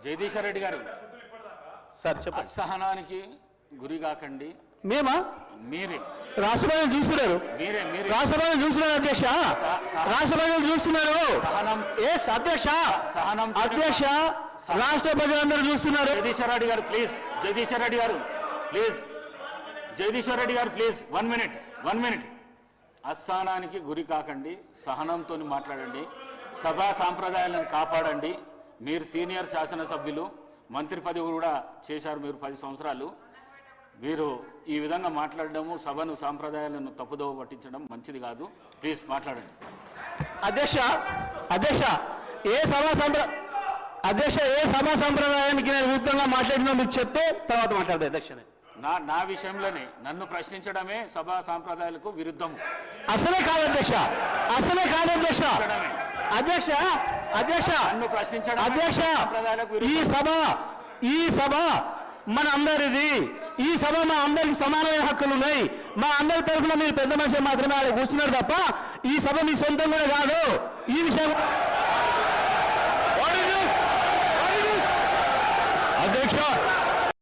జగదీశ్వర్ రెడ్డి గారు సార్ చెప్పండి. అసహనానికి గురి కాకండి. మేమా? మీరే రాష్ట్రపతిని చూస్తున్నారు, మీరే మీరే రాష్ట్రపతిని చూస్తున్నారు అధ్యక్ష, రాష్ట్రపతిని చూస్తున్నారు. సహనం ఎస్ అధ్యక్ష, సహనం అధ్యక్ష రాష్ట్రపతి అందరూ చూస్తున్నారు. జగదీశ్వర్ రెడ్డి గారు ప్లీజ్, జగదీశ్వర్ రెడ్డి గారు ప్లీజ్, జగదీశ్వర్ రెడ్డి గారు ప్లీజ్ 1 మినిట్. అసహనానికి గురి కాకండి, సహనంతో మాట్లాడండి, సభా సాంప్రదాయాలను కాపాడండి. మీరు సీనియర్ శాసనసభ్యులు, మంత్రి పదవి కూడా చేశారు మీరు 10 సంవత్సరాలు. మీరు ఈ విధంగా మాట్లాడడము, సభను సాంప్రదాయాలను తప్పుదోవ పట్టించడం మంచిది కాదు. ప్లీజ్ మాట్లాడండి. అధ్యక్ష, అధ్యక్ష ఏ సభా సంప్రదాయానికి నేను విరుద్ధంగా మాట్లాడినా మీకు చెప్తే తర్వాత మాట్లాడదు అధ్యక్ష. నా విషయంలోనే నన్ను ప్రశ్నించడమే సభా సాంప్రదాయాలకు విరుద్ధము. అసలే కాదు అధ్యక్ష, అసలే కాదు అధ్యక్ష. అధ్యక్ష, అధ్యక్ష, నన్ను ప్రశ్నించడం అధ్యక్ష, ఈ సభ మన అందరిది. ఈ సభ మా అందరికి సమానమైన హక్కులు ఉన్నాయి. మా అందరి తరఫున మీరు పెద్ద మనిషి మాత్రమే కూర్చున్నారు తప్ప ఈ సభ మీ సొంతం కూడా కాదు. ఈ విషయం